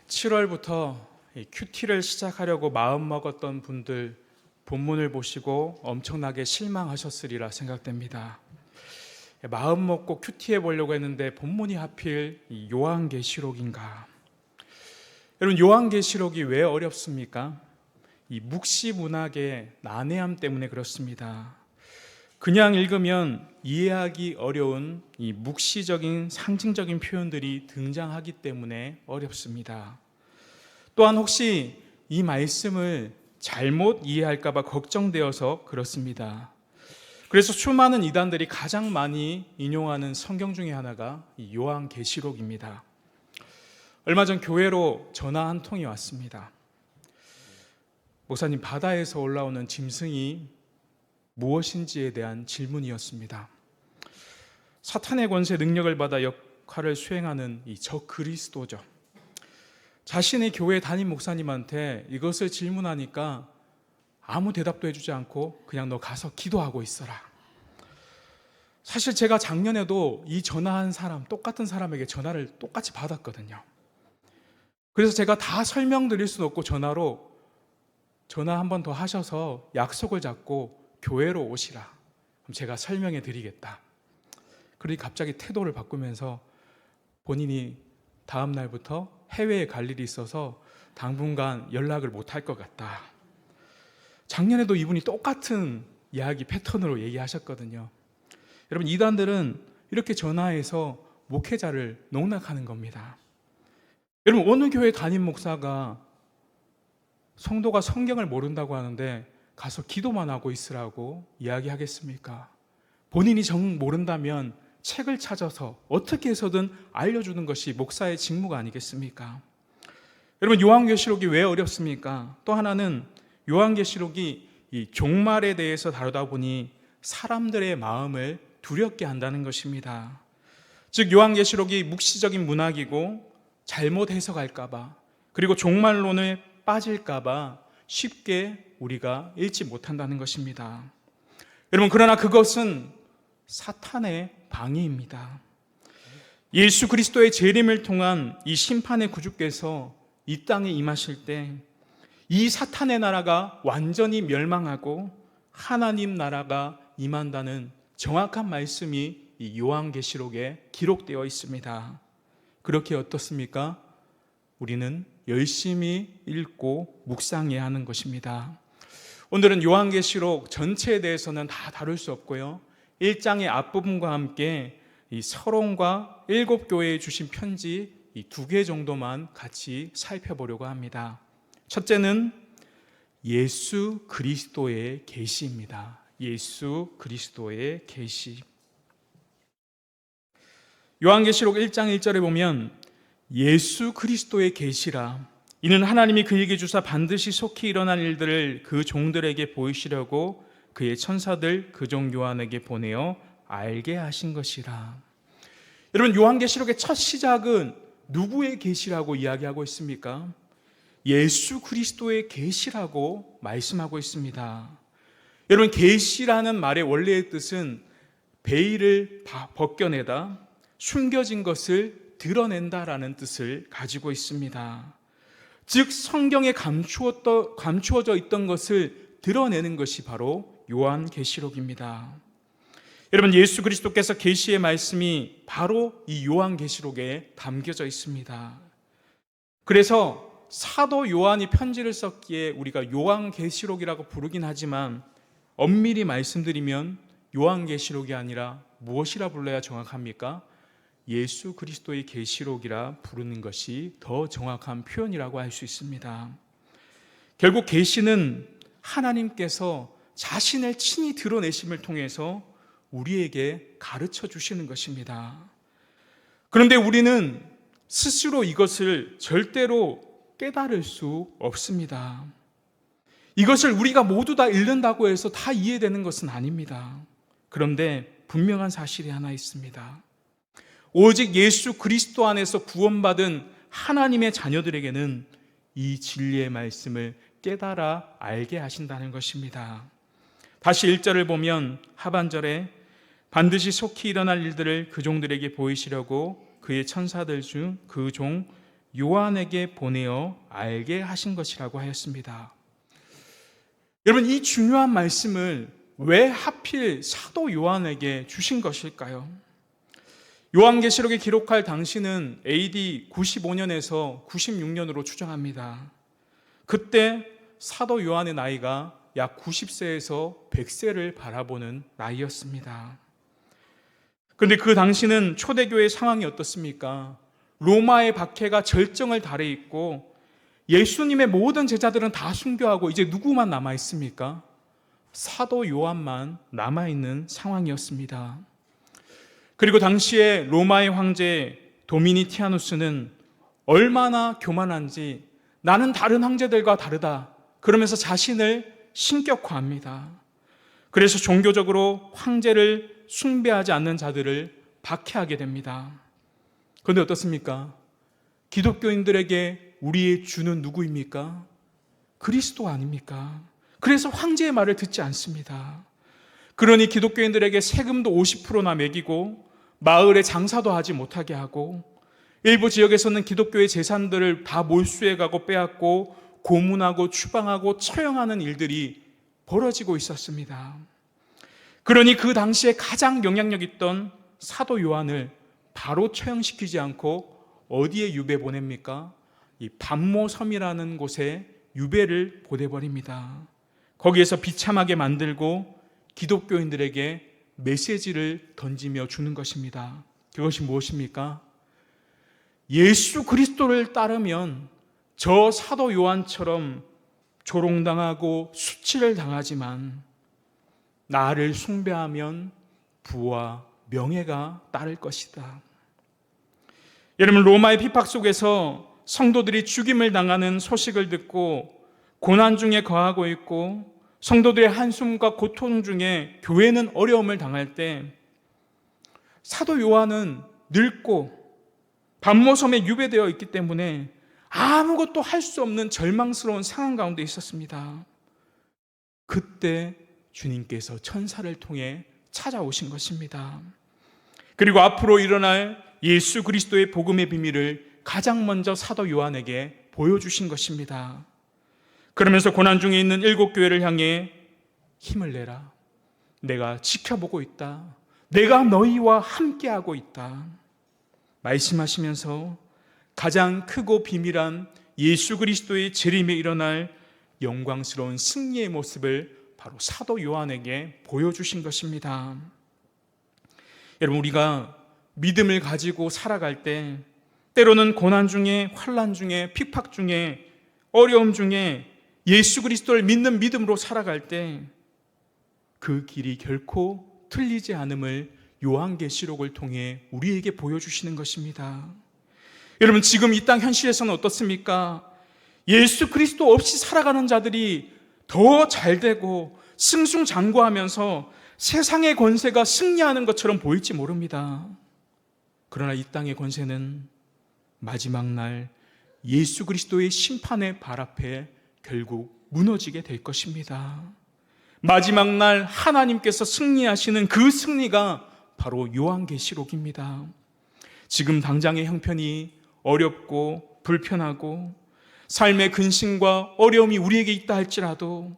7월부터 큐티를 시작하려고 마음먹었던 분들 본문을 보시고 엄청나게 실망하셨으리라 생각됩니다. 마음먹고 큐티해 보려고 했는데 본문이 하필 요한계시록인가? 여러분, 요한계시록이 왜 어렵습니까? 이 묵시 문학의 난해함 때문에 그렇습니다. 그냥 읽으면 이해하기 어려운 이 묵시적인 상징적인 표현들이 등장하기 때문에 어렵습니다. 또한 혹시 이 말씀을 잘못 이해할까 봐 걱정되어서 그렇습니다. 그래서 수많은 이단들이 가장 많이 인용하는 성경 중에 하나가 이 요한계시록입니다. 얼마 전 교회로 전화 한 통이 왔습니다. 목사님, 바다에서 올라오는 짐승이 무엇인지에 대한 질문이었습니다. 사탄의 권세 능력을 받아 역할을 수행하는 이 적그리스도죠. 자신의 교회 담임 목사님한테 이것을 질문하니까 아무 대답도 해주지 않고 그냥 너 가서 기도하고 있어라. 사실 제가 작년에도 이 전화한 사람, 똑같은 사람에게 전화를 똑같이 받았거든요. 그래서 제가 다 설명드릴 수는 없고 전화 한 번 더 하셔서 약속을 잡고 교회로 오시라. 그럼 제가 설명해 드리겠다. 그러니 갑자기 태도를 바꾸면서 본인이 다음 날부터 해외에 갈 일이 있어서 당분간 연락을 못 할 것 같다. 작년에도 이분이 똑같은 이야기 패턴으로 얘기하셨거든요. 여러분, 이단들은 이렇게 전화해서 목회자를 농락하는 겁니다. 여러분, 어느 교회 담임 목사가 성도가 성경을 모른다고 하는데 가서 기도만 하고 있으라고 이야기하겠습니까? 본인이 정 모른다면 책을 찾아서 어떻게 해서든 알려주는 것이 목사의 직무가 아니겠습니까? 여러분, 요한계시록이 왜 어렵습니까? 또 하나는 요한계시록이 이 종말에 대해서 다루다 보니 사람들의 마음을 두렵게 한다는 것입니다. 즉, 요한계시록이 묵시적인 문학이고 잘못 해석할까 봐, 그리고 종말론에 빠질까 봐 쉽게 우리가 읽지 못한다는 것입니다. 여러분, 그러나 그것은 사탄의 방해입니다. 예수 그리스도의 재림을 통한 이 심판의 구주께서 이 땅에 임하실 때 이 사탄의 나라가 완전히 멸망하고 하나님 나라가 임한다는 정확한 말씀이 이 요한계시록에 기록되어 있습니다. 그렇게 어떻습니까? 우리는 열심히 읽고 묵상해야 하는 것입니다. 오늘은 요한계시록 전체에 대해서는 다 다룰 수 없고요, 1장의 앞부분과 함께 이 서론과 7교회에 주신 편지 이 2개 정도만 같이 살펴보려고 합니다. 첫째는 예수 그리스도의 계시입니다. 예수 그리스도의 계시. 요한계시록 1장 1절에 보면 예수 그리스도의 계시라, 이는 하나님이 그에게 주사 반드시 속히 일어날 일들을 그 종들에게 보이시려고 그의 천사들 그 종 요한에게 보내어 알게 하신 것이라. 여러분, 요한계시록의 첫 시작은 누구의 계시라고 이야기하고 있습니까? 예수 그리스도의 계시라고 말씀하고 있습니다. 여러분, 계시라는 말의 원래의 뜻은 베일을 벗겨내다, 숨겨진 것을 드러낸다라는 뜻을 가지고 있습니다. 즉, 성경에 감추어져 있던 것을 드러내는 것이 바로 요한계시록입니다. 여러분, 예수 그리스도께서 계시의 말씀이 바로 이 요한계시록에 담겨져 있습니다. 그래서 사도 요한이 편지를 썼기에 우리가 요한계시록이라고 부르긴 하지만 엄밀히 말씀드리면 요한계시록이 아니라 무엇이라 불러야 정확합니까? 예수 그리스도의 계시록이라 부르는 것이 더 정확한 표현이라고 할 수 있습니다. 결국 계시는 하나님께서 자신을 친히 드러내심을 통해서 우리에게 가르쳐 주시는 것입니다. 그런데 우리는 스스로 이것을 절대로 깨달을 수 없습니다. 이것을 우리가 모두 다 읽는다고 해서 다 이해되는 것은 아닙니다. 그런데 분명한 사실이 하나 있습니다. 오직 예수 그리스도 안에서 구원받은 하나님의 자녀들에게는 이 진리의 말씀을 깨달아 알게 하신다는 것입니다. 다시 1절을 보면 하반절에 반드시 속히 일어날 일들을 그 종들에게 보이시려고 그의 천사들 중 그 종 요한에게 보내어 알게 하신 것이라고 하였습니다. 여러분, 이 중요한 말씀을 왜 하필 사도 요한에게 주신 것일까요? 요한계시록에 기록할 당시는 AD 95년에서 96년으로 추정합니다. 그때 사도 요한의 나이가 약 90세에서 100세를 바라보는 나이였습니다. 그런데 그 당시는 초대교회 상황이 어떻습니까? 로마의 박해가 절정을 달해 있고 예수님의 모든 제자들은 다 순교하고 이제 누구만 남아 있습니까? 사도 요한만 남아 있는 상황이었습니다. 그리고 당시에 로마의 황제 도미니티아누스는 얼마나 교만한지 나는 다른 황제들과 다르다 그러면서 자신을 신격화합니다. 그래서 종교적으로 황제를 숭배하지 않는 자들을 박해하게 됩니다. 그런데 어떻습니까? 기독교인들에게 우리의 주는 누구입니까? 그리스도 아닙니까? 그래서 황제의 말을 듣지 않습니다. 그러니 기독교인들에게 세금도 50%나 매기고 마을에 장사도 하지 못하게 하고 일부 지역에서는 기독교의 재산들을 다 몰수해가고 빼앗고 고문하고 추방하고 처형하는 일들이 벌어지고 있었습니다. 그러니 그 당시에 가장 영향력 있던 사도 요한을 바로 처형시키지 않고 어디에 유배 보냅니까? 이 반모섬이라는 곳에 유배를 보내버립니다. 거기에서 비참하게 만들고 기독교인들에게 메시지를 던지며 주는 것입니다. 그것이 무엇입니까? 예수 그리스도를 따르면 저 사도 요한처럼 조롱당하고 수치를 당하지만 나를 숭배하면 부와 명예가 따를 것이다. 여러분, 로마의 핍박 속에서 성도들이 죽임을 당하는 소식을 듣고 고난 중에 거하고 있고 성도들의 한숨과 고통 중에 교회는 어려움을 당할 때 사도 요한은 늙고 반모섬에 유배되어 있기 때문에 아무것도 할 수 없는 절망스러운 상황 가운데 있었습니다. 그때 주님께서 천사를 통해 찾아오신 것입니다. 그리고 앞으로 일어날 예수 그리스도의 복음의 비밀을 가장 먼저 사도 요한에게 보여주신 것입니다. 그러면서 고난 중에 있는 7교회를 향해 힘을 내라. 내가 지켜보고 있다. 내가 너희와 함께하고 있다. 말씀하시면서 가장 크고 비밀한 예수 그리스도의 재림에 일어날 영광스러운 승리의 모습을 바로 사도 요한에게 보여주신 것입니다. 여러분, 우리가 믿음을 가지고 살아갈 때 때로는 고난 중에, 환난 중에, 핍박 중에, 어려움 중에 예수 그리스도를 믿는 믿음으로 살아갈 때 그 길이 결코 틀리지 않음을 요한계시록을 통해 우리에게 보여주시는 것입니다. 여러분, 지금 이 땅 현실에서는 어떻습니까? 예수 그리스도 없이 살아가는 자들이 더 잘되고 승승장구하면서 세상의 권세가 승리하는 것처럼 보일지 모릅니다. 그러나 이 땅의 권세는 마지막 날 예수 그리스도의 심판의 발 앞에 결국 무너지게 될 것입니다. 마지막 날 하나님께서 승리하시는 그 승리가 바로 요한계시록입니다. 지금 당장의 형편이 어렵고 불편하고 삶의 근심과 어려움이 우리에게 있다 할지라도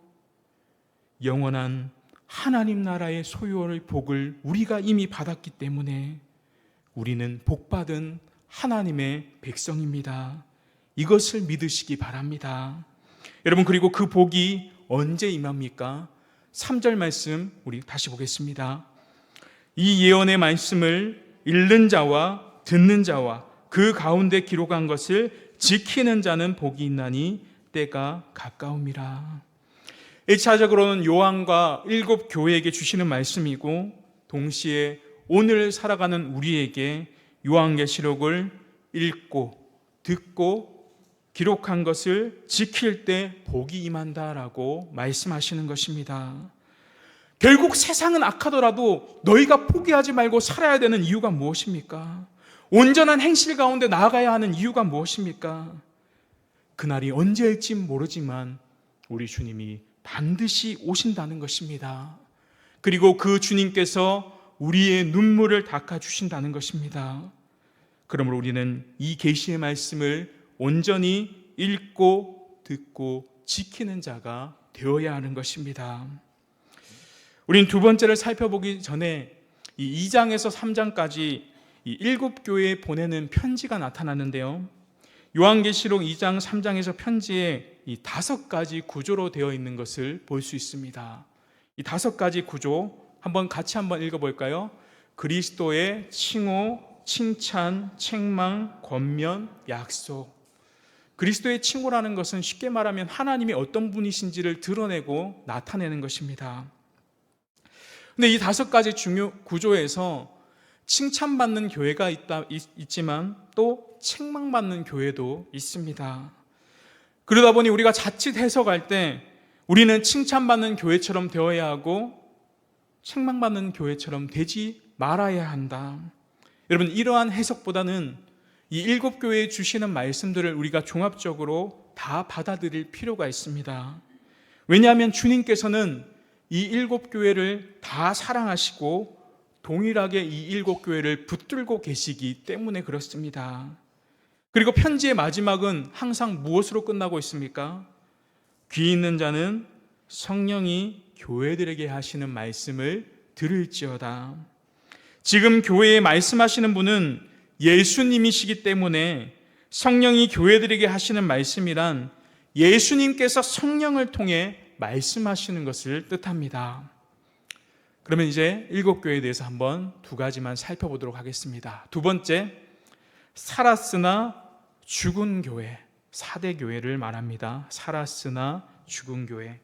영원한 하나님 나라의 소유할 복을 우리가 이미 받았기 때문에 우리는 복받은 하나님의 백성입니다. 이것을 믿으시기 바랍니다. 여러분, 그리고 그 복이 언제 임합니까? 3절 말씀 우리 다시 보겠습니다. 이 예언의 말씀을 읽는 자와 듣는 자와 그 가운데 기록한 것을 지키는 자는 복이 있나니 때가 가까움이라. 1차적으로는 요한과 7교회에게 주시는 말씀이고 동시에 오늘 살아가는 우리에게 요한계시록을 읽고 듣고 기록한 것을 지킬 때 복이 임한다라고 말씀하시는 것입니다. 결국 세상은 악하더라도 너희가 포기하지 말고 살아야 되는 이유가 무엇입니까? 온전한 행실 가운데 나아가야 하는 이유가 무엇입니까? 그날이 언제일지 모르지만 우리 주님이 반드시 오신다는 것입니다. 그리고 그 주님께서 우리의 눈물을 닦아주신다는 것입니다. 그러므로 우리는 이 계시의 말씀을 온전히 읽고 듣고 지키는 자가 되어야 하는 것입니다. 우린 두 번째를 살펴보기 전에 이 2장에서 3장까지 이 7교회에 보내는 편지가 나타나는데요. 요한계시록 2장, 3장에서 편지에 이 5가지 구조로 되어 있는 것을 볼 수 있습니다. 이 5가지 구조 같이 한번 읽어볼까요? 그리스도의 칭호, 칭찬, 책망, 권면, 약속. 그리스도의 칭호라는 것은 쉽게 말하면 하나님이 어떤 분이신지를 드러내고 나타내는 것입니다. 근데 이 5가지 중요 구조에서 칭찬받는 교회가 있지만 또 책망받는 교회도 있습니다. 그러다 보니 우리가 자칫 해석할 때 우리는 칭찬받는 교회처럼 되어야 하고 책망받는 교회처럼 되지 말아야 한다. 여러분, 이러한 해석보다는 이 7교회에 주시는 말씀들을 우리가 종합적으로 다 받아들일 필요가 있습니다. 왜냐하면 주님께서는 이 7교회를 다 사랑하시고 동일하게 이 7교회를 붙들고 계시기 때문에 그렇습니다. 그리고 편지의 마지막은 항상 무엇으로 끝나고 있습니까? 귀 있는 자는 성령이 교회들에게 하시는 말씀을 들을지어다. 지금 교회에 말씀하시는 분은 예수님이시기 때문에 성령이 교회들에게 하시는 말씀이란 예수님께서 성령을 통해 말씀하시는 것을 뜻합니다. 그러면 이제 7교회에 대해서 한번 2가지만 살펴보도록 하겠습니다. 두 번째, 살았으나 죽은 교회, 4대 교회를 말합니다. 살았으나 죽은 교회.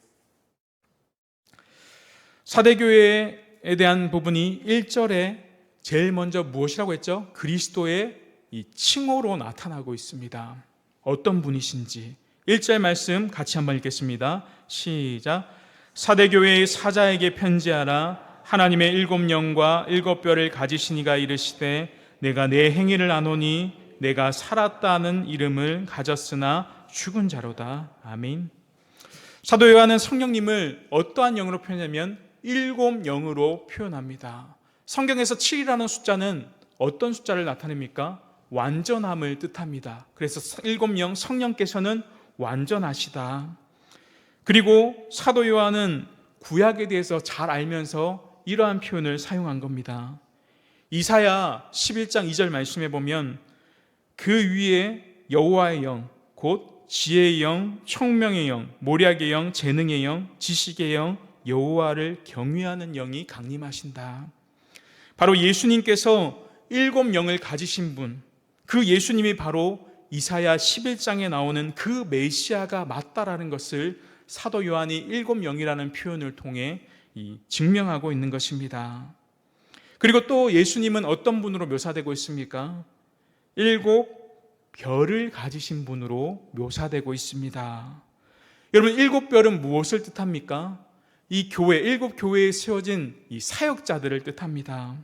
4대 교회에 대한 부분이 1절에 제일 먼저 무엇이라고 했죠? 그리스도의 이 칭호로 나타나고 있습니다. 어떤 분이신지 1절 말씀 같이 한번 읽겠습니다. 시작. 4대 교회의 사자에게 편지하라. 하나님의 7영과 7뼈를 가지신 이가 이르시되 내가 내 행위를 아노니 내가 살았다는 이름을 가졌으나 죽은 자로다. 아멘. 사도 요한은 성령님을 어떠한 영으로 표현하냐면 7영으로 표현합니다. 성경에서 7이라는 숫자는 어떤 숫자를 나타냅니까? 완전함을 뜻합니다. 그래서 7영, 성령께서는 완전하시다. 그리고 사도 요한은 구약에 대해서 잘 알면서 이러한 표현을 사용한 겁니다. 이사야 11장 2절 말씀에 보면 그 위에 여호와의 영, 곧 지혜의 영, 총명의 영, 모략의 영, 재능의 영, 지식의 영, 여호와를 경외하는 영이 강림하신다. 바로 예수님께서 7영을 가지신 분, 그 예수님이 바로 이사야 11장에 나오는 그 메시아가 맞다라는 것을 사도 요한이 7영이라는 표현을 통해 증명하고 있는 것입니다. 그리고 또 예수님은 어떤 분으로 묘사되고 있습니까? 7별을 가지신 분으로 묘사되고 있습니다. 여러분, 7별은 무엇을 뜻합니까? 이 교회, 7교회에 세워진 이 사역자들을 뜻합니다.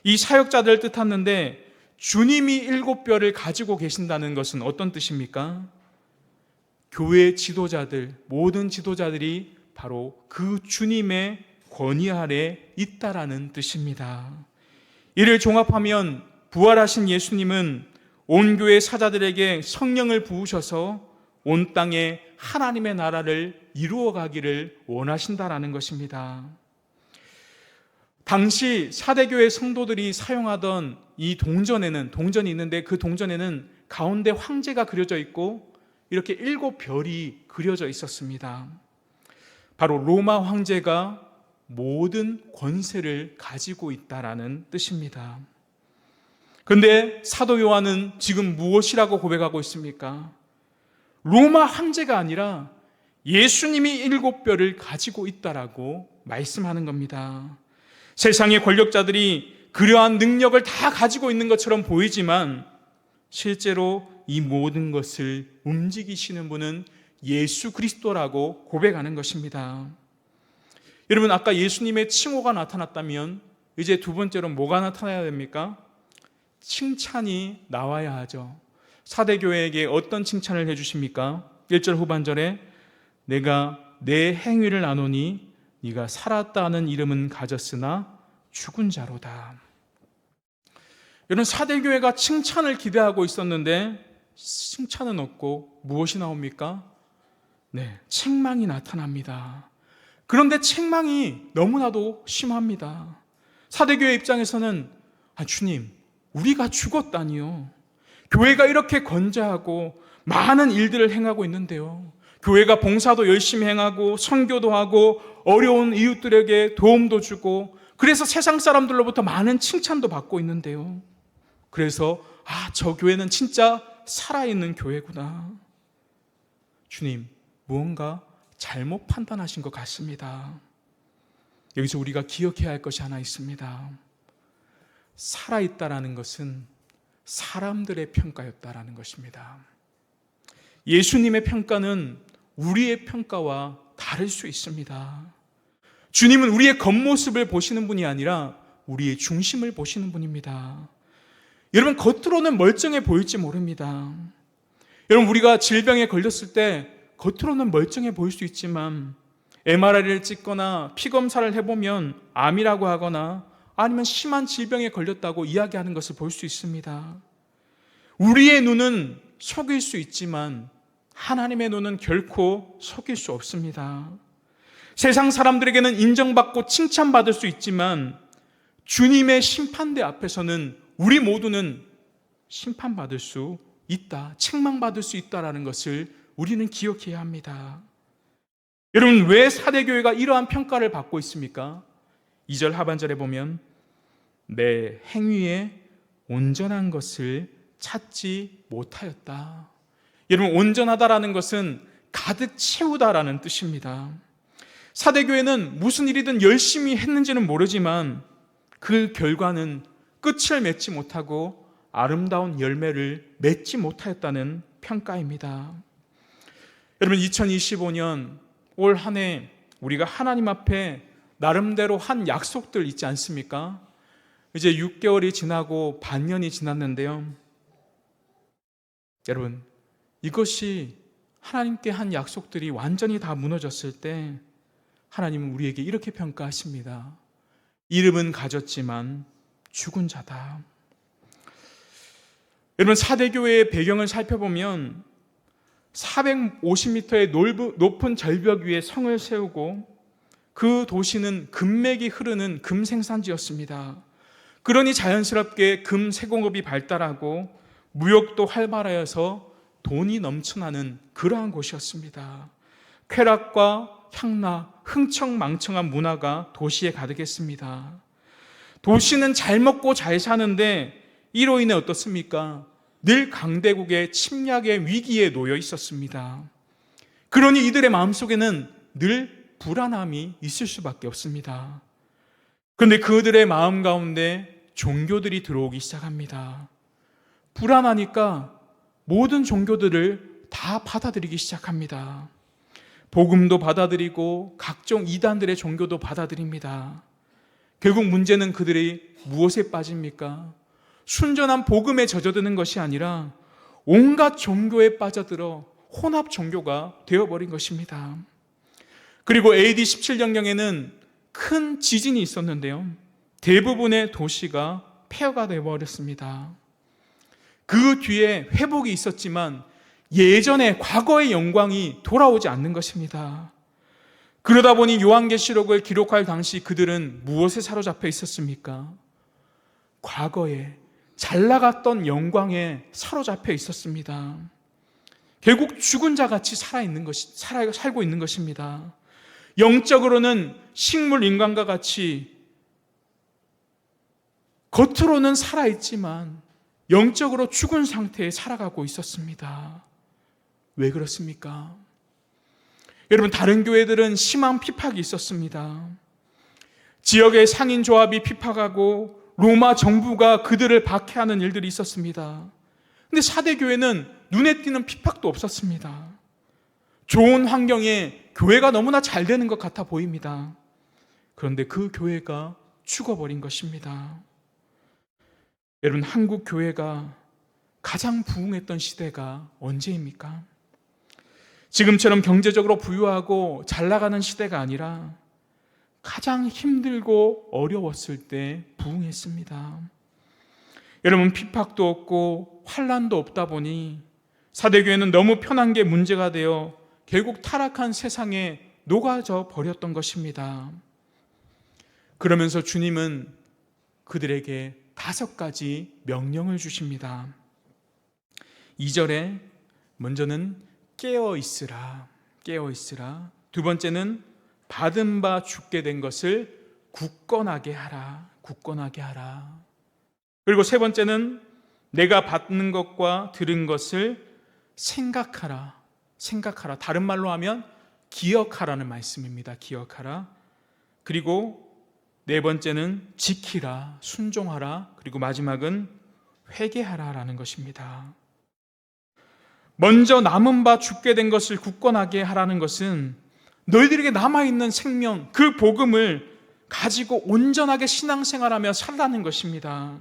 이 사역자들을 뜻하는데 주님이 7별을 가지고 계신다는 것은 어떤 뜻입니까? 교회 지도자들, 모든 지도자들이 바로 그 주님의 권위 아래 있다라는 뜻입니다. 이를 종합하면 부활하신 예수님은 온 교회 사자들에게 성령을 부으셔서 온 땅에 하나님의 나라를 이루어 가기를 원하신다라는 것입니다. 당시 4대 교회 성도들이 사용하던 이 동전이 있는데 그 동전에는 가운데 황제가 그려져 있고 이렇게 7별이 그려져 있었습니다. 바로 로마 황제가 모든 권세를 가지고 있다라는 뜻입니다. 그런데 사도 요한은 지금 무엇이라고 고백하고 있습니까? 로마 황제가 아니라 예수님이 7별을 가지고 있다라고 말씀하는 겁니다. 세상의 권력자들이 그러한 능력을 다 가지고 있는 것처럼 보이지만 실제로 이 모든 것을 움직이시는 분은 예수 그리스도라고 고백하는 것입니다. 여러분, 아까 예수님의 칭호가 나타났다면 이제 두 번째로 뭐가 나타나야 됩니까? 칭찬이 나와야 하죠. 4대 교회에게 어떤 칭찬을 해주십니까? 1절 후반절에 내가 내 행위를 아노니 네가 살았다는 이름은 가졌으나 죽은 자로다. 여러분, 4대 교회가 칭찬을 기대하고 있었는데 칭찬은 없고 무엇이 나옵니까? 네, 책망이 나타납니다. 그런데 책망이 너무나도 심합니다. 사대교회 입장에서는 주님, 우리가 죽었다니요. 교회가 이렇게 건재하고 많은 일들을 행하고 있는데요. 교회가 봉사도 열심히 행하고 선교도 하고 어려운 이웃들에게 도움도 주고 그래서 세상 사람들로부터 많은 칭찬도 받고 있는데요. 그래서 저 교회는 진짜 살아있는 교회구나. 주님, 무언가 잘못 판단하신 것 같습니다. 여기서 우리가 기억해야 할 것이 하나 있습니다. 살아있다라는 것은 사람들의 평가였다라는 것입니다. 예수님의 평가는 우리의 평가와 다를 수 있습니다. 주님은 우리의 겉모습을 보시는 분이 아니라 우리의 중심을 보시는 분입니다. 여러분, 겉으로는 멀쩡해 보일지 모릅니다. 여러분, 우리가 질병에 걸렸을 때 겉으로는 멀쩡해 보일 수 있지만 MRI를 찍거나 피검사를 해보면 암이라고 하거나 아니면 심한 질병에 걸렸다고 이야기하는 것을 볼 수 있습니다. 우리의 눈은 속일 수 있지만 하나님의 눈은 결코 속일 수 없습니다. 세상 사람들에게는 인정받고 칭찬받을 수 있지만 주님의 심판대 앞에서는 우리 모두는 심판받을 수 있다, 책망받을 수 있다라는 것을 우리는 기억해야 합니다. 여러분, 왜 사대교회가 이러한 평가를 받고 있습니까? 2절 하반절에 보면 내 행위에 온전한 것을 찾지 못하였다. 여러분, 온전하다라는 것은 가득 채우다라는 뜻입니다. 사대교회는 무슨 일이든 열심히 했는지는 모르지만 그 결과는 끝을 맺지 못하고 아름다운 열매를 맺지 못하였다는 평가입니다. 여러분, 2025년 올 한 해 우리가 하나님 앞에 나름대로 한 약속들 있지 않습니까? 이제 6개월이 지나고 반년이 지났는데요. 여러분, 이것이 하나님께 한 약속들이 완전히 다 무너졌을 때 하나님은 우리에게 이렇게 평가하십니다. 이름은 가졌지만 죽은 자다. 여러분, 사대교회의 배경을 살펴보면 450m의 높은 절벽 위에 성을 세우고 그 도시는 금맥이 흐르는 금 생산지였습니다. 그러니 자연스럽게 금 세공업이 발달하고 무역도 활발하여서 돈이 넘쳐나는 그러한 곳이었습니다. 쾌락과 향락, 흥청망청한 문화가 도시에 가득했습니다. 도시는 잘 먹고 잘 사는데 이로 인해 어떻습니까? 늘 강대국의 침략의 위기에 놓여 있었습니다. 그러니 이들의 마음속에는 늘 불안함이 있을 수밖에 없습니다. 그런데 그들의 마음 가운데 종교들이 들어오기 시작합니다. 불안하니까 모든 종교들을 다 받아들이기 시작합니다. 복음도 받아들이고 각종 이단들의 종교도 받아들입니다. 결국 문제는 그들이 무엇에 빠집니까? 순전한 복음에 젖어드는 것이 아니라 온갖 종교에 빠져들어 혼합 종교가 되어버린 것입니다. 그리고 AD 1700년에는 큰 지진이 있었는데요. 대부분의 도시가 폐허가 되어버렸습니다. 그 뒤에 회복이 있었지만 예전의 과거의 영광이 돌아오지 않는 것입니다. 그러다 보니 요한계시록을 기록할 당시 그들은 무엇에 사로잡혀 있었습니까? 과거에 잘 나갔던 영광에 사로잡혀 있었습니다. 결국 죽은 자같이 살고 있는 것입니다. 영적으로는 식물 인간과 같이 겉으로는 살아있지만 영적으로 죽은 상태에 살아가고 있었습니다. 왜 그렇습니까? 여러분, 다른 교회들은 심한 핍박이 있었습니다. 지역의 상인조합이 핍박하고 로마 정부가 그들을 박해하는 일들이 있었습니다. 그런데 사대교회는 눈에 띄는 핍박도 없었습니다. 좋은 환경에 교회가 너무나 잘 되는 것 같아 보입니다. 그런데 그 교회가 죽어버린 것입니다. 여러분, 한국 교회가 가장 부흥했던 시대가 언제입니까? 지금처럼 경제적으로 부유하고 잘 나가는 시대가 아니라 가장 힘들고 어려웠을 때 부흥했습니다. 여러분, 핍박도 없고 환난도 없다 보니 사대교회는 너무 편한 게 문제가 되어 결국 타락한 세상에 녹아져 버렸던 것입니다. 그러면서 주님은 그들에게 5가지 명령을 주십니다. 2절에 먼저는 깨어 있으라. 깨어 있으라. 두 번째는 받은 바 죽게 된 것을 굳건하게 하라. 굳건하게 하라. 그리고 세 번째는 내가 받는 것과 들은 것을 생각하라. 생각하라. 다른 말로 하면 기억하라는 말씀입니다. 기억하라. 그리고 네 번째는 지키라. 순종하라. 그리고 마지막은 회개하라라는 것입니다. 먼저 남은 바 죽게 된 것을 굳건하게 하라는 것은 너희들에게 남아있는 생명, 그 복음을 가지고 온전하게 신앙생활하며 살라는 것입니다.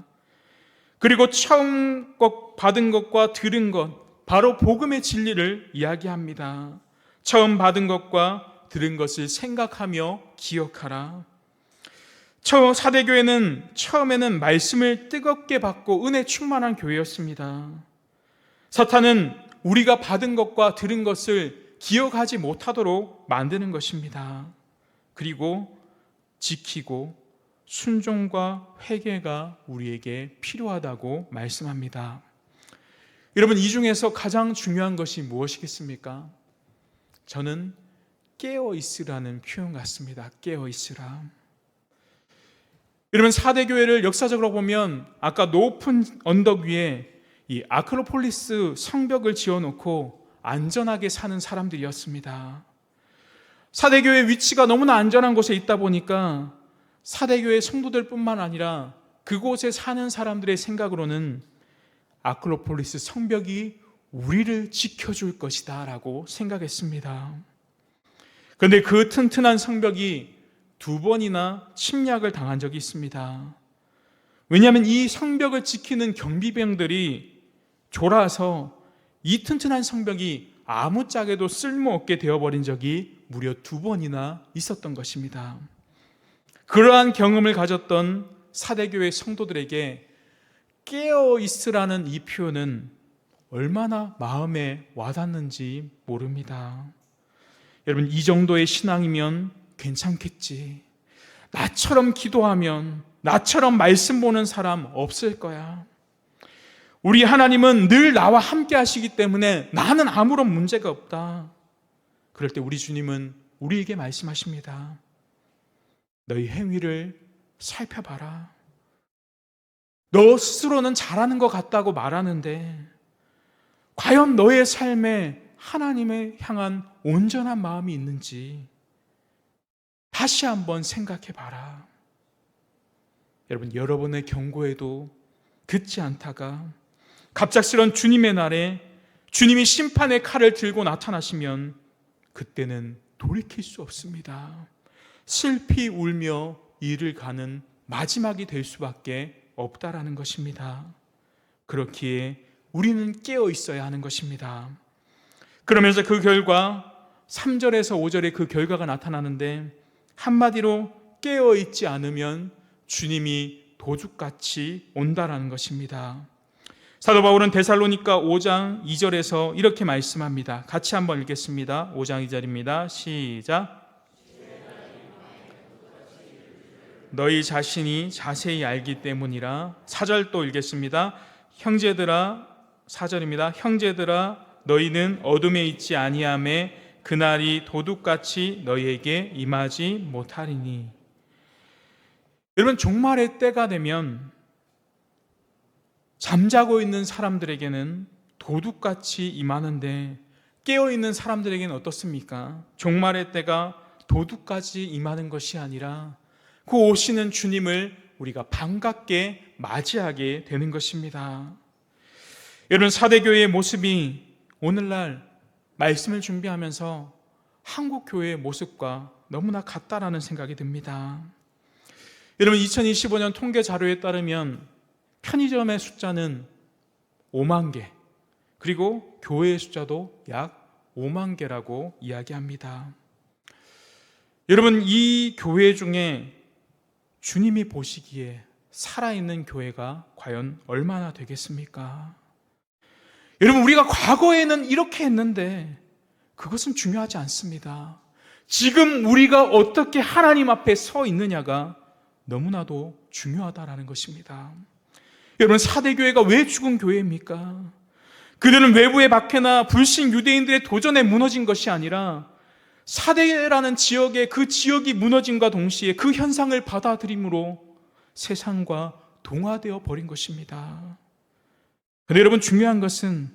그리고 처음 받은 것과 들은 것, 바로 복음의 진리를 이야기합니다. 처음 받은 것과 들은 것을 생각하며 기억하라. 사대교회는 처음에는 말씀을 뜨겁게 받고 은혜 충만한 교회였습니다. 사탄은 우리가 받은 것과 들은 것을 기억하지 못하도록 만드는 것입니다. 그리고 지키고 순종과 회개가 우리에게 필요하다고 말씀합니다. 여러분, 이 중에서 가장 중요한 것이 무엇이겠습니까? 저는 깨어 있으라는 표현 같습니다. 깨어 있으라. 여러분, 사대교회를 역사적으로 보면 아까 높은 언덕 위에 이 아크로폴리스 성벽을 지어놓고 안전하게 사는 사람들이었습니다. 사대교회의 위치가 너무나 안전한 곳에 있다 보니까 사대교회 성도들뿐만 아니라 그곳에 사는 사람들의 생각으로는 아크로폴리스 성벽이 우리를 지켜줄 것이다 라고 생각했습니다. 그런데 그 튼튼한 성벽이 2번이나 침략을 당한 적이 있습니다. 왜냐하면 이 성벽을 지키는 경비병들이 졸아서 이 튼튼한 성벽이 아무짝에도 쓸모없게 되어버린 적이 무려 2번이나 있었던 것입니다. 그러한 경험을 가졌던 사대교회 성도들에게 깨어있으라는 이 표현은 얼마나 마음에 와닿는지 모릅니다. 여러분, 이 정도의 신앙이면 괜찮겠지. 나처럼 기도하면, 나처럼 말씀 보는 사람 없을 거야. 우리 하나님은 늘 나와 함께 하시기 때문에 나는 아무런 문제가 없다. 그럴 때 우리 주님은 우리에게 말씀하십니다. 너희 행위를 살펴봐라. 너 스스로는 잘하는 것 같다고 말하는데 과연 너의 삶에 하나님을 향한 온전한 마음이 있는지 다시 한번 생각해 봐라. 여러분, 여러분의 경고에도 듣지 않다가 갑작스런 주님의 날에 주님이 심판의 칼을 들고 나타나시면 그때는 돌이킬 수 없습니다. 슬피 울며 이를 가는 마지막이 될 수밖에 없다라는 것입니다. 그렇기에 우리는 깨어 있어야 하는 것입니다. 그러면서 그 결과 3절에서 5절에 그 결과가 나타나는데 한마디로 깨어 있지 않으면 주님이 도둑같이 온다라는 것입니다. 사도 바울은 데살로니가 5장 2절에서 이렇게 말씀합니다. 같이 한번 읽겠습니다. 5장 2절입니다. 시작. 너희 자신이 자세히 알기 때문이라. 4절 또 읽겠습니다. 형제들아, 4절입니다. 형제들아, 너희는 어둠에 있지 아니하매 그날이 도둑같이 너희에게 임하지 못하리니. 여러분, 종말의 때가 되면 잠자고 있는 사람들에게는 도둑같이 임하는데 깨어있는 사람들에게는 어떻습니까? 종말의 때가 도둑같이 임하는 것이 아니라 그 오시는 주님을 우리가 반갑게 맞이하게 되는 것입니다. 여러분, 사대교회의 모습이 오늘날 말씀을 준비하면서 한국 교회의 모습과 너무나 같다라는 생각이 듭니다. 여러분, 2025년 통계 자료에 따르면 편의점의 숫자는 5만 개, 그리고 교회의 숫자도 약 5만 개라고 이야기합니다. 여러분, 이 교회 중에 주님이 보시기에 살아있는 교회가 과연 얼마나 되겠습니까? 여러분, 우리가 과거에는 이렇게 했는데 그것은 중요하지 않습니다. 지금 우리가 어떻게 하나님 앞에 서 있느냐가 너무나도 중요하다라는 것입니다. 여러분, 사대교회가 왜 죽은 교회입니까? 그들은 외부의 박해나 불신 유대인들의 도전에 무너진 것이 아니라 사대라는 지역의 그 지역이 무너짐과 동시에 그 현상을 받아들임으로 세상과 동화되어 버린 것입니다. 그런데 여러분, 중요한 것은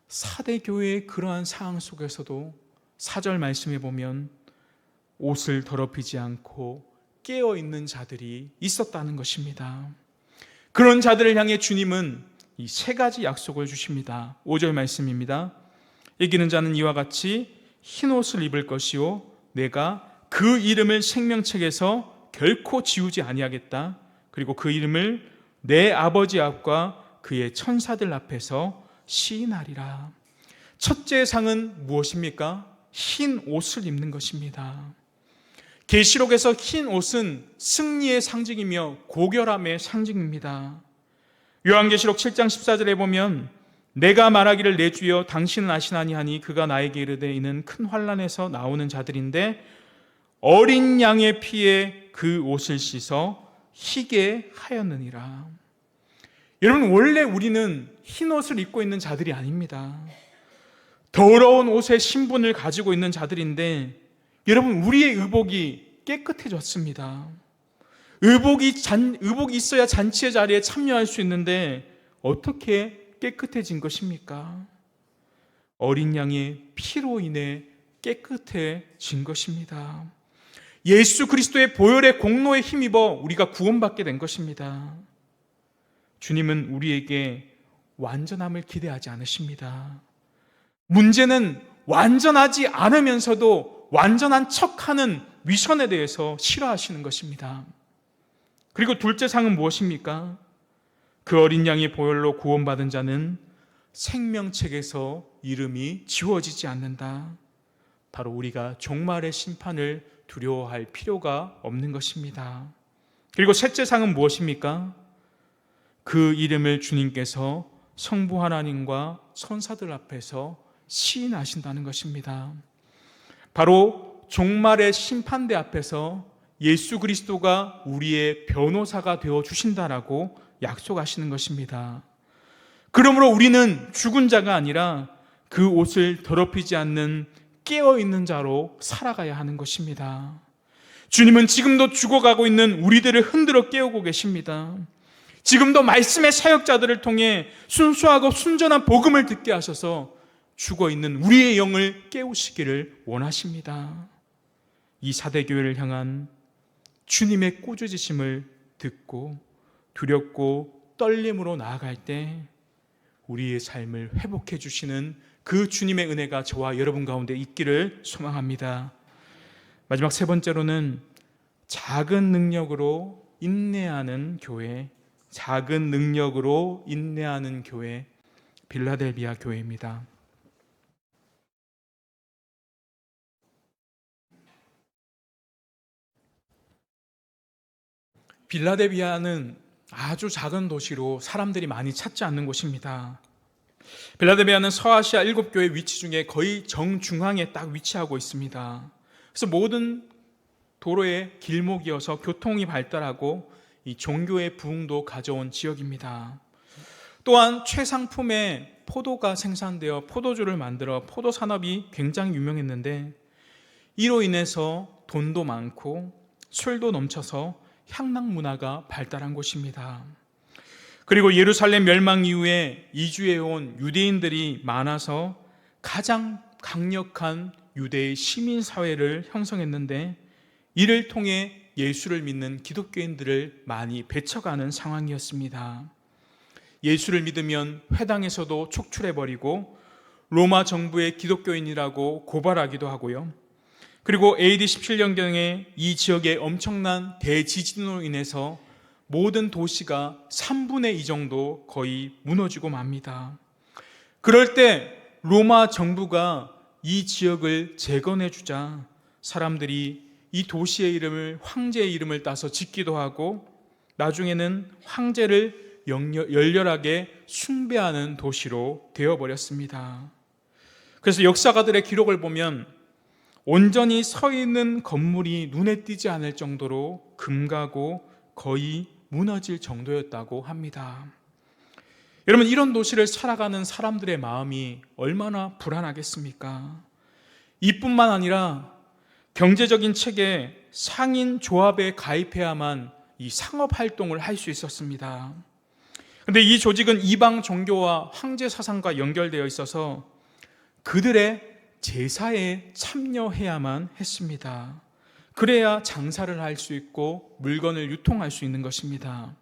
사대교회의 그러한 상황 속에서도 4절 말씀에 보면 옷을 더럽히지 않고 깨어있는 자들이 있었다는 것입니다. 그런 자들을 향해 주님은 이 3가지 약속을 주십니다. 5절 말씀입니다. 이기는 자는 이와 같이 흰 옷을 입을 것이요 내가 그 이름을 생명책에서 결코 지우지 아니하겠다. 그리고 그 이름을 내 아버지 앞과 그의 천사들 앞에서 시인하리라. 첫째 상은 무엇입니까? 흰 옷을 입는 것입니다. 계시록에서 흰 옷은 승리의 상징이며 고결함의 상징입니다. 요한계시록 7장 14절에 보면 내가 말하기를 내 주여 당신은 아시나니 하니 그가 나에게 이르되 이는 큰 환난에서 나오는 자들인데 어린 양의 피에 그 옷을 씻어 희게 하였느니라. 여러분, 원래 우리는 흰 옷을 입고 있는 자들이 아닙니다. 더러운 옷의 신분을 가지고 있는 자들인데 여러분, 우리의 의복이 깨끗해졌습니다. 의복이 있어야 잔치의 자리에 참여할 수 있는데 어떻게 깨끗해진 것입니까? 어린 양의 피로 인해 깨끗해진 것입니다. 예수 그리스도의 보혈의 공로에 힘입어 우리가 구원받게 된 것입니다. 주님은 우리에게 완전함을 기대하지 않으십니다. 문제는 완전하지 않으면서도 완전한 척하는 위선에 대해서 싫어하시는 것입니다. 그리고 둘째 상은 무엇입니까? 그 어린 양의 보혈로 구원받은 자는 생명책에서 이름이 지워지지 않는다. 바로 우리가 종말의 심판을 두려워할 필요가 없는 것입니다. 그리고 셋째 상은 무엇입니까? 그 이름을 주님께서 성부 하나님과 천사들 앞에서 시인하신다는 것입니다. 바로 종말의 심판대 앞에서 예수 그리스도가 우리의 변호사가 되어 주신다라고 약속하시는 것입니다. 그러므로 우리는 죽은 자가 아니라 그 옷을 더럽히지 않는 깨어있는 자로 살아가야 하는 것입니다. 주님은 지금도 죽어가고 있는 우리들을 흔들어 깨우고 계십니다. 지금도 말씀의 사역자들을 통해 순수하고 순전한 복음을 듣게 하셔서 죽어있는 우리의 영을 깨우시기를 원하십니다. 이 사대교회를 향한 주님의 꾸짖으심을 듣고 두렵고 떨림으로 나아갈 때 우리의 삶을 회복해 주시는 그 주님의 은혜가 저와 여러분 가운데 있기를 소망합니다. 마지막 3번째로는 작은 능력으로 인내하는 교회, 작은 능력으로 인내하는 교회, 빌라델비아 교회입니다. 빌라델비아는 아주 작은 도시로 사람들이 많이 찾지 않는 곳입니다. 빌라델비아는 서아시아 7교회 위치 중에 거의 정중앙에 딱 위치하고 있습니다. 그래서 모든 도로의 길목이어서 교통이 발달하고 이 종교의 부흥도 가져온 지역입니다. 또한 최상품의 포도가 생산되어 포도주를 만들어 포도 산업이 굉장히 유명했는데 이로 인해서 돈도 많고 술도 넘쳐서 향락 문화가 발달한 곳입니다. 그리고 예루살렘 멸망 이후에 이주해 온 유대인들이 많아서 가장 강력한 유대의 시민사회를 형성했는데 이를 통해 예수를 믿는 기독교인들을 많이 배척하는 상황이었습니다. 예수를 믿으면 회당에서도 촉출해버리고 로마 정부의 기독교인이라고 고발하기도 하고요. 그리고 AD 17년경에 이 지역에 엄청난 대지진으로 인해서 모든 도시가 3분의 2 정도 거의 무너지고 맙니다. 그럴 때 로마 정부가 이 지역을 재건해 주자 사람들이 이 도시의 이름을 황제의 이름을 따서 짓기도 하고 나중에는 황제를 열렬하게 숭배하는 도시로 되어버렸습니다. 그래서 역사가들의 기록을 보면 온전히 서 있는 건물이 눈에 띄지 않을 정도로 금가고 거의 무너질 정도였다고 합니다. 여러분, 이런 도시를 살아가는 사람들의 마음이 얼마나 불안하겠습니까? 이뿐만 아니라 경제적인 체계 상인 조합에 가입해야만 이 상업 활동을 할 수 있었습니다. 그런데 이 조직은 이방 종교와 황제 사상과 연결되어 있어서 그들의 제사에 참여해야만 했습니다. 그래야 장사를 할 수 있고 물건을 유통할 수 있는 것입니다.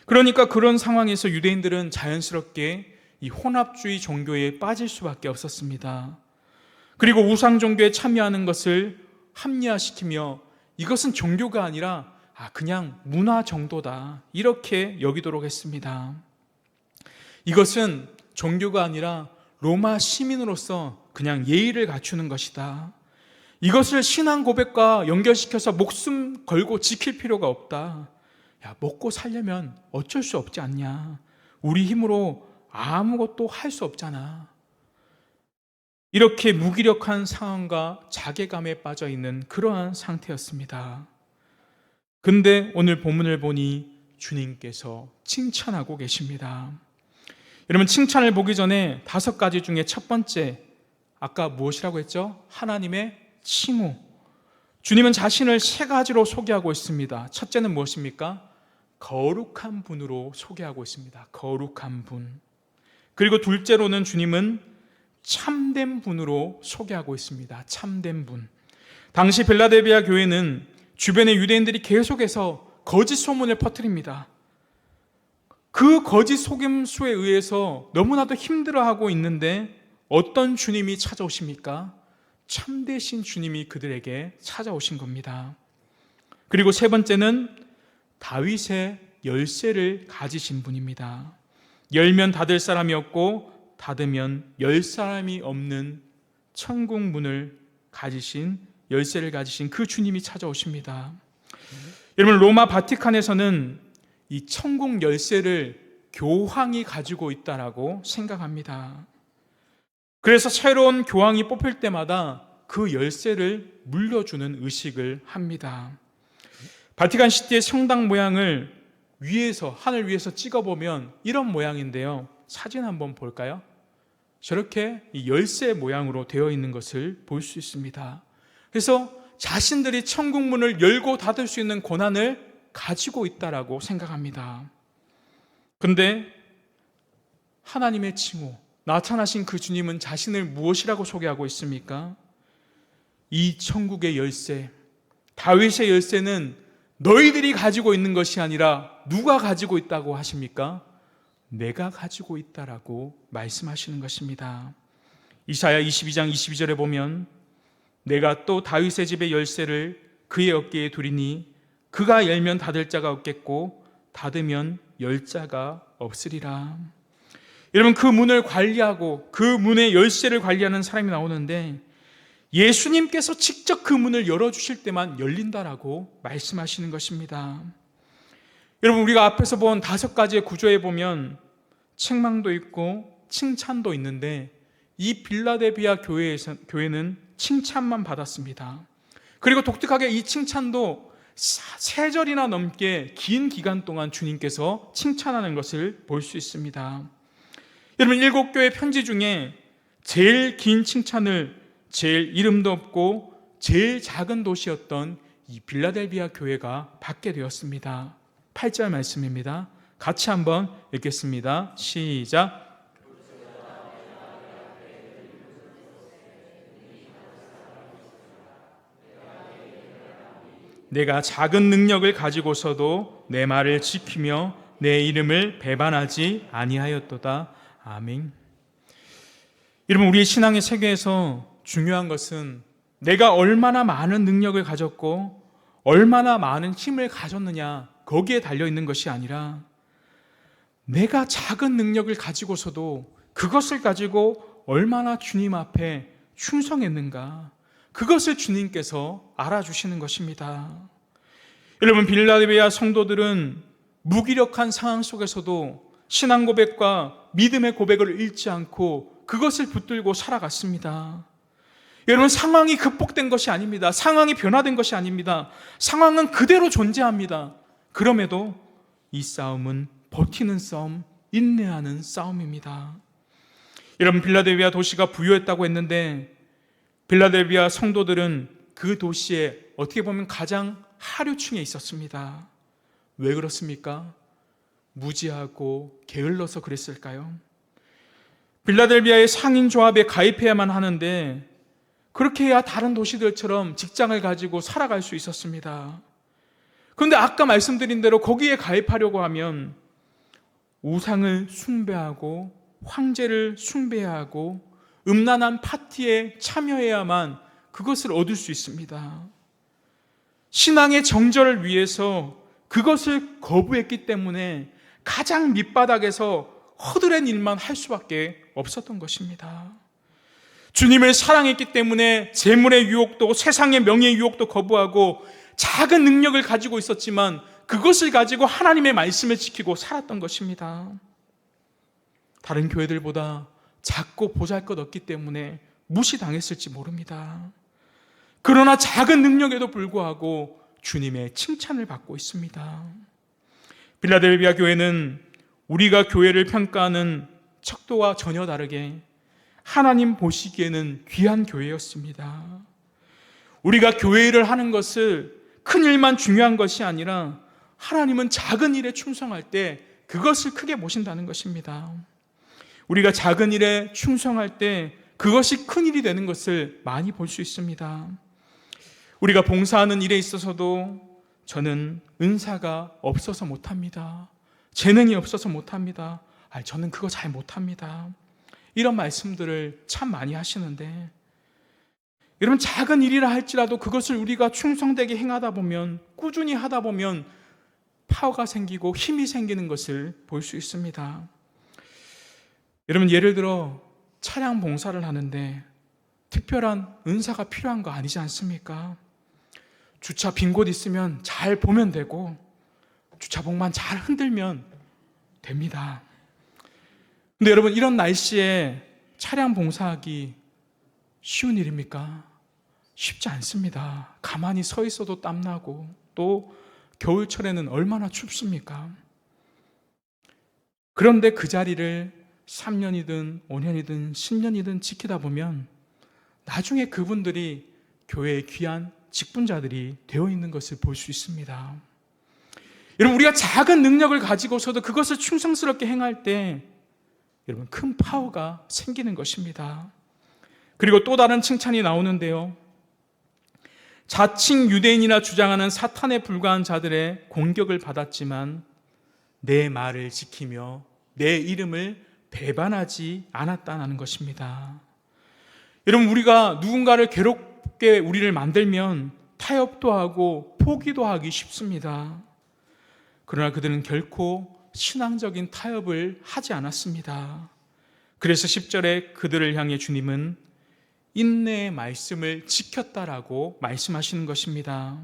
그러니까 그런 상황에서 유대인들은 자연스럽게 이 혼합주의 종교에 빠질 수밖에 없었습니다. 그리고 우상 종교에 참여하는 것을 합리화시키며 이것은 종교가 아니라 그냥 문화 정도다, 이렇게 여기도록 했습니다. 이것은 종교가 아니라 로마 시민으로서 그냥 예의를 갖추는 것이다. 이것을 신앙 고백과 연결시켜서 목숨 걸고 지킬 필요가 없다. 먹고 살려면 어쩔 수 없지 않냐. 우리 힘으로 아무것도 할 수 없잖아. 이렇게 무기력한 상황과 자괴감에 빠져 있는 그러한 상태였습니다. 근데 오늘 본문을 보니 주님께서 칭찬하고 계십니다. 여러분, 칭찬을 보기 전에 5가지 중에 첫 번째, 아까 무엇이라고 했죠? 하나님의 칭호. 주님은 자신을 3가지로 소개하고 있습니다. 첫째는 무엇입니까? 거룩한 분으로 소개하고 있습니다. 거룩한 분. 그리고 둘째로는 주님은 참된 분으로 소개하고 있습니다. 참된 분. 당시 빌라델비아 교회는 주변의 유대인들이 계속해서 거짓 소문을 퍼뜨립니다. 그 거짓 속임수에 의해서 너무나도 힘들어하고 있는데 어떤 주님이 찾아오십니까? 참되신 주님이 그들에게 찾아오신 겁니다. 그리고 세 번째는 다윗의 열쇠를 가지신 분입니다. 열면 닫을 사람이 없고 닫으면 열 사람이 없는 천국 문을 가지신, 열쇠를 가지신 그 주님이 찾아오십니다. 여러분, 로마 바티칸에서는 이 천국 열쇠를 교황이 가지고 있다라고 생각합니다. 그래서 새로운 교황이 뽑힐 때마다 그 열쇠를 물려주는 의식을 합니다. 바티칸 시티의 성당 모양을 하늘 위에서 찍어보면 이런 모양인데요. 사진 한번 볼까요? 저렇게 이 열쇠 모양으로 되어 있는 것을 볼 수 있습니다. 그래서 자신들이 천국 문을 열고 닫을 수 있는 권한을 가지고 있다라고 생각합니다. 그런데 하나님의 칭호, 나타나신 그 주님은 자신을 무엇이라고 소개하고 있습니까? 이 천국의 열쇠, 다윗의 열쇠는 너희들이 가지고 있는 것이 아니라 누가 가지고 있다고 하십니까? 내가 가지고 있다라고 말씀하시는 것입니다. 이사야 22장 22절에 보면 내가 또 다윗의 집의 열쇠를 그의 어깨에 두리니 그가 열면 닫을 자가 없겠고 닫으면 열 자가 없으리라. 여러분, 그 문을 관리하고 그 문의 열쇠를 관리하는 사람이 나오는데 예수님께서 직접 그 문을 열어주실 때만 열린다라고 말씀하시는 것입니다. 여러분, 우리가 앞에서 본 5가지의 구조에 보면 책망도 있고 칭찬도 있는데 이 빌라델비아 교회는 칭찬만 받았습니다. 그리고 독특하게 이 칭찬도 3절이나 넘게 긴 기간 동안 주님께서 칭찬하는 것을 볼 수 있습니다. 여러분, 7교회 편지 중에 제일 긴 칭찬을 제일 이름도 없고 제일 작은 도시였던 이 빌라델비아 교회가 받게 되었습니다. 8절 말씀입니다. 같이 한번 읽겠습니다. 시작. 내가 작은 능력을 가지고서도 내 말을 지키며 내 이름을 배반하지 아니하였도다. 아멘. 여러분, 우리의 신앙의 세계에서 중요한 것은 내가 얼마나 많은 능력을 가졌고 얼마나 많은 힘을 가졌느냐, 거기에 달려있는 것이 아니라 내가 작은 능력을 가지고서도 그것을 가지고 얼마나 주님 앞에 충성했는가, 그것을 주님께서 알아주시는 것입니다. 여러분, 빌라델비아 성도들은 무기력한 상황 속에서도 신앙 고백과 믿음의 고백을 잃지 않고 그것을 붙들고 살아갔습니다. 여러분, 상황이 극복된 것이 아닙니다. 상황이 변화된 것이 아닙니다. 상황은 그대로 존재합니다. 그럼에도 이 싸움은 버티는 싸움, 인내하는 싸움입니다. 여러분, 빌라델비아 도시가 부유했다고 했는데 빌라델비아 성도들은 그 도시에 어떻게 보면 가장 하류층에 있었습니다. 왜 그렇습니까? 무지하고 게을러서 그랬을까요? 빌라델비아의 상인조합에 가입해야만 하는데 그렇게 해야 다른 도시들처럼 직장을 가지고 살아갈 수 있었습니다. 그런데 아까 말씀드린 대로 거기에 가입하려고 하면 우상을 숭배하고 황제를 숭배하고 음란한 파티에 참여해야만 그것을 얻을 수 있습니다. 신앙의 정절을 위해서 그것을 거부했기 때문에 가장 밑바닥에서 허드렛 일만 할 수밖에 없었던 것입니다. 주님을 사랑했기 때문에 재물의 유혹도 세상의 명예의 유혹도 거부하고 작은 능력을 가지고 있었지만 그것을 가지고 하나님의 말씀을 지키고 살았던 것입니다. 다른 교회들보다 작고 보잘것없기 때문에 무시당했을지 모릅니다. 그러나 작은 능력에도 불구하고 주님의 칭찬을 받고 있습니다. 빌라델비아 교회는 우리가 교회를 평가하는 척도와 전혀 다르게 하나님 보시기에는 귀한 교회였습니다. 우리가 교회 일을 하는 것을 큰 일만 중요한 것이 아니라 하나님은 작은 일에 충성할 때 그것을 크게 보신다는 것입니다. 우리가 작은 일에 충성할 때 그것이 큰 일이 되는 것을 많이 볼 수 있습니다. 우리가 봉사하는 일에 있어서도 저는 은사가 없어서 못합니다. 재능이 없어서 못합니다. 저는 그거 잘 못합니다. 이런 말씀들을 참 많이 하시는데 여러분, 작은 일이라 할지라도 그것을 우리가 충성되게 행하다 보면, 꾸준히 하다 보면 파워가 생기고 힘이 생기는 것을 볼 수 있습니다. 여러분, 예를 들어 차량 봉사를 하는데 특별한 은사가 필요한 거 아니지 않습니까? 주차 빈 곳 있으면 잘 보면 되고 주차복만 잘 흔들면 됩니다. 근데 여러분, 이런 날씨에 차량 봉사하기 쉬운 일입니까? 쉽지 않습니다. 가만히 서 있어도 땀나고 또 겨울철에는 얼마나 춥습니까? 그런데 그 자리를 3년이든 5년이든 10년이든 지키다 보면 나중에 그분들이 교회의 귀한 직분자들이 되어 있는 것을 볼 수 있습니다. 여러분, 우리가 작은 능력을 가지고서도 그것을 충성스럽게 행할 때 여러분, 큰 파워가 생기는 것입니다. 그리고 또 다른 칭찬이 나오는데요. 자칭 유대인이라 주장하는 사탄에 불과한 자들의 공격을 받았지만 내 말을 지키며 내 이름을 배반하지 않았다는 것입니다. 여러분, 우리가 누군가를 괴롭게 우리를 만들면 타협도 하고 포기도 하기 쉽습니다. 그러나 그들은 결코 신앙적인 타협을 하지 않았습니다. 그래서 10절에 그들을 향해 주님은 인내의 말씀을 지켰다라고 말씀하시는 것입니다.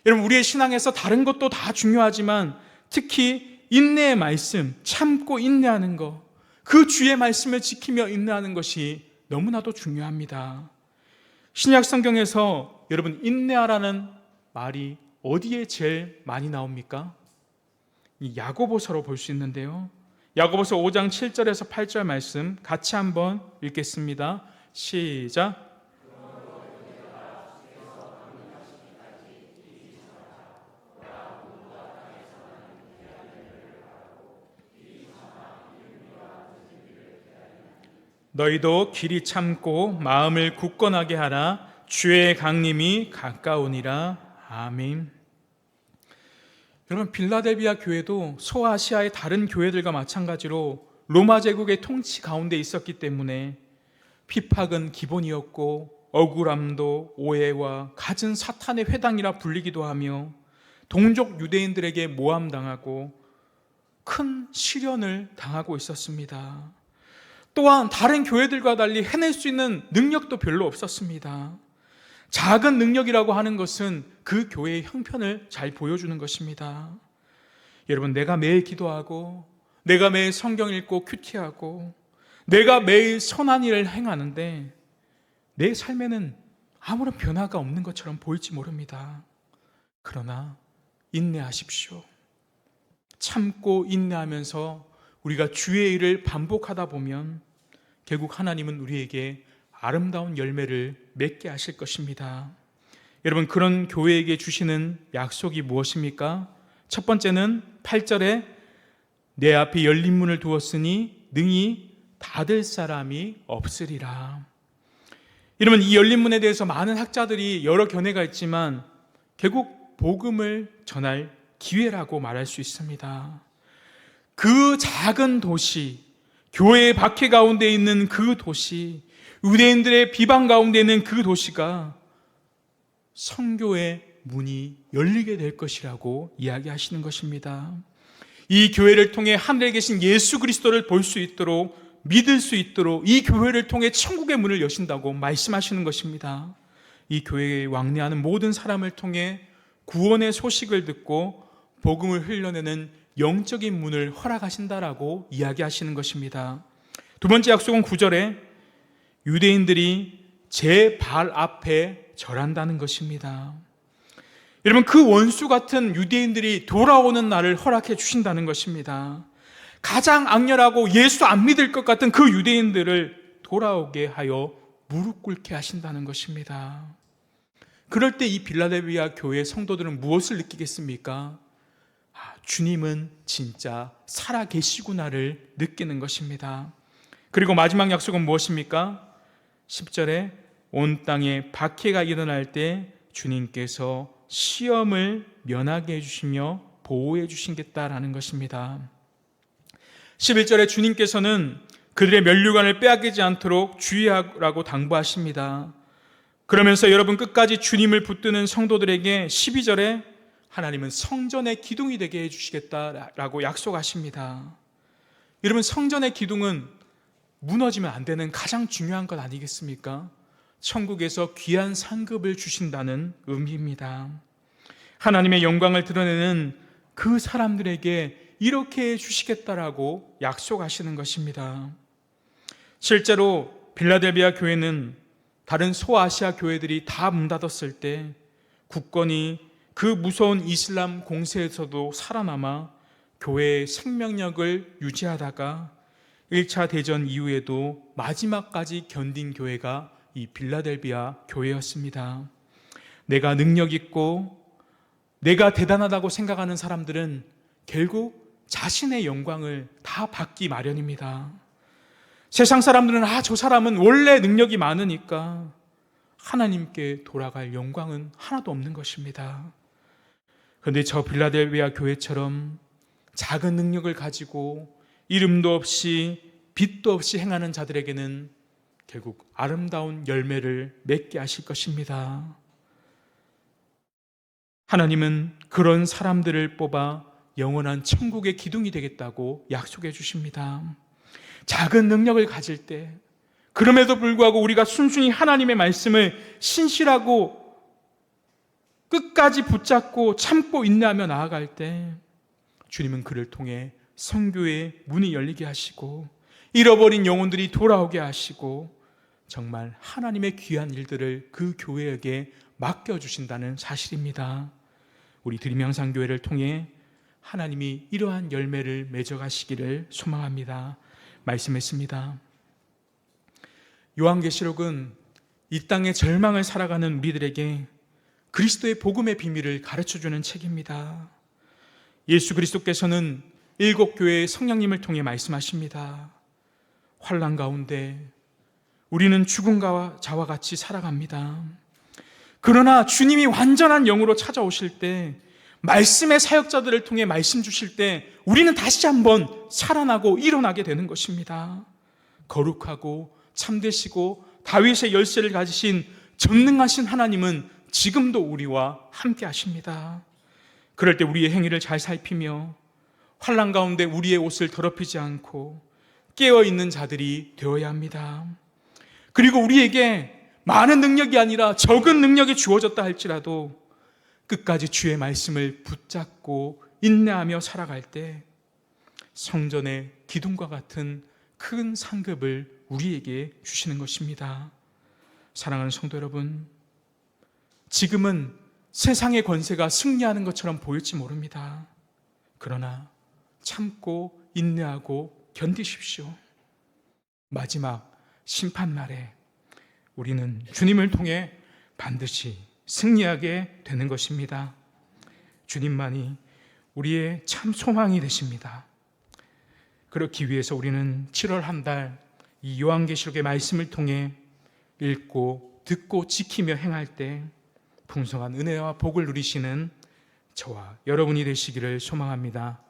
여러분, 우리의 신앙에서 다른 것도 다 중요하지만 특히 인내의 말씀, 참고 인내하는 것, 그 주의 말씀을 지키며 인내하는 것이 너무나도 중요합니다. 신약 성경에서 여러분, 인내하라는 말이 어디에 제일 많이 나옵니까? 이 야고보서로 볼 수 있는데요. 야고보서 5장 7절에서 8절 말씀 같이 한번 읽겠습니다. 시작. 너희도 길이 참고 마음을 굳건하게 하라. 주의 강림이 가까우니라. 아멘. 여러분, 빌라델비아 교회도 소아시아의 다른 교회들과 마찬가지로 로마 제국의 통치 가운데 있었기 때문에 핍박은 기본이었고 억울함도 오해와 갖은 사탄의 회당이라 불리기도 하며 동족 유대인들에게 모함당하고 큰 시련을 당하고 있었습니다. 또한 다른 교회들과 달리 해낼 수 있는 능력도 별로 없었습니다. 작은 능력이라고 하는 것은 그 교회의 형편을 잘 보여주는 것입니다. 여러분, 내가 매일 기도하고, 내가 매일 성경 읽고 큐티하고, 내가 매일 선한 일을 행하는데 내 삶에는 아무런 변화가 없는 것처럼 보일지 모릅니다. 그러나 인내하십시오. 참고 인내하면서 우리가 주의 일을 반복하다 보면 결국 하나님은 우리에게 아름다운 열매를 맺게 하실 것입니다. 여러분, 그런 교회에게 주시는 약속이 무엇입니까? 첫 번째는 8절에 내 앞에 열린 문을 두었으니 능히 닫을 사람이 없으리라. 여러분, 이 열린 문에 대해서 많은 학자들이 여러 견해가 있지만 결국 복음을 전할 기회라고 말할 수 있습니다. 그 작은 도시, 교회의 박해 가운데 있는 그 도시, 유대인들의 비방 가운데 있는 그 도시가 선교의 문이 열리게 될 것이라고 이야기하시는 것입니다. 이 교회를 통해 하늘에 계신 예수 그리스도를 볼 수 있도록, 믿을 수 있도록 이 교회를 통해 천국의 문을 여신다고 말씀하시는 것입니다. 이 교회에 왕래하는 모든 사람을 통해 구원의 소식을 듣고 복음을 흘려내는 영적인 문을 허락하신다라고 이야기하시는 것입니다. 두 번째 약속은 9절에 유대인들이 제 발 앞에 절한다는 것입니다. 여러분, 그 원수 같은 유대인들이 돌아오는 날을 허락해 주신다는 것입니다. 가장 악렬하고 예수 안 믿을 것 같은 그 유대인들을 돌아오게 하여 무릎 꿇게 하신다는 것입니다. 그럴 때 이 빌라델비아 교회 성도들은 무엇을 느끼겠습니까? 주님은 진짜 살아계시구나를 느끼는 것입니다. 그리고 마지막 약속은 무엇입니까? 10절에 온 땅에 박해가 일어날 때 주님께서 시험을 면하게 해주시며 보호해 주시겠다라는 것입니다. 11절에 주님께서는 그들의 면류관을 빼앗기지 않도록 주의하라고 당부하십니다. 그러면서 여러분, 끝까지 주님을 붙드는 성도들에게 12절에 하나님은 성전의 기둥이 되게 해주시겠다라고 약속하십니다. 여러분, 성전의 기둥은 무너지면 안 되는 가장 중요한 것 아니겠습니까? 천국에서 귀한 상급을 주신다는 의미입니다. 하나님의 영광을 드러내는 그 사람들에게 이렇게 해주시겠다라고 약속하시는 것입니다. 실제로 빌라델비아 교회는 다른 소아시아 교회들이 다 문 닫았을 때 굳건히 그 무서운 이슬람 공세에서도 살아남아 교회의 생명력을 유지하다가 1차 대전 이후에도 마지막까지 견딘 교회가 이 빌라델비아 교회였습니다. 내가 능력 있고 내가 대단하다고 생각하는 사람들은 결국 자신의 영광을 다 받기 마련입니다. 세상 사람들은 저 사람은 원래 능력이 많으니까 하나님께 돌아갈 영광은 하나도 없는 것입니다. 그런데 저 빌라델비아 교회처럼 작은 능력을 가지고 이름도 없이 빛도 없이 행하는 자들에게는 결국 아름다운 열매를 맺게 하실 것입니다. 하나님은 그런 사람들을 뽑아 영원한 천국의 기둥이 되겠다고 약속해 주십니다. 작은 능력을 가질 때, 그럼에도 불구하고 우리가 순순히 하나님의 말씀을 신실하고 끝까지 붙잡고 참고 인내하며 나아갈 때 주님은 그를 통해 선교의 문이 열리게 하시고 잃어버린 영혼들이 돌아오게 하시고 정말 하나님의 귀한 일들을 그 교회에게 맡겨주신다는 사실입니다. 우리 드림향상교회를 통해 하나님이 이러한 열매를 맺어가시기를 소망합니다. 말씀했습니다. 요한계시록은 이 땅의 절망을 살아가는 우리들에게 그리스도의 복음의 비밀을 가르쳐주는 책입니다. 예수 그리스도께서는 7교회의 성령님을 통해 말씀하십니다. 환난 가운데 우리는 죽은 자와 같이 살아갑니다. 그러나 주님이 완전한 영으로 찾아오실 때, 말씀의 사역자들을 통해 말씀 주실 때 우리는 다시 한번 살아나고 일어나게 되는 것입니다. 거룩하고 참되시고 다윗의 열쇠를 가지신 전능하신 하나님은 지금도 우리와 함께 하십니다. 그럴 때 우리의 행위를 잘 살피며 환난 가운데 우리의 옷을 더럽히지 않고 깨어있는 자들이 되어야 합니다. 그리고 우리에게 많은 능력이 아니라 적은 능력이 주어졌다 할지라도 끝까지 주의 말씀을 붙잡고 인내하며 살아갈 때 성전의 기둥과 같은 큰 상급을 우리에게 주시는 것입니다. 사랑하는 성도 여러분, 지금은 세상의 권세가 승리하는 것처럼 보일지 모릅니다. 그러나 참고 인내하고 견디십시오. 마지막 심판날에 우리는 주님을 통해 반드시 승리하게 되는 것입니다. 주님만이 우리의 참 소망이 되십니다. 그렇기 위해서 우리는 7월 한 달 이 요한계시록의 말씀을 통해 읽고 듣고 지키며 행할 때 풍성한 은혜와 복을 누리시는 저와 여러분이 되시기를 소망합니다.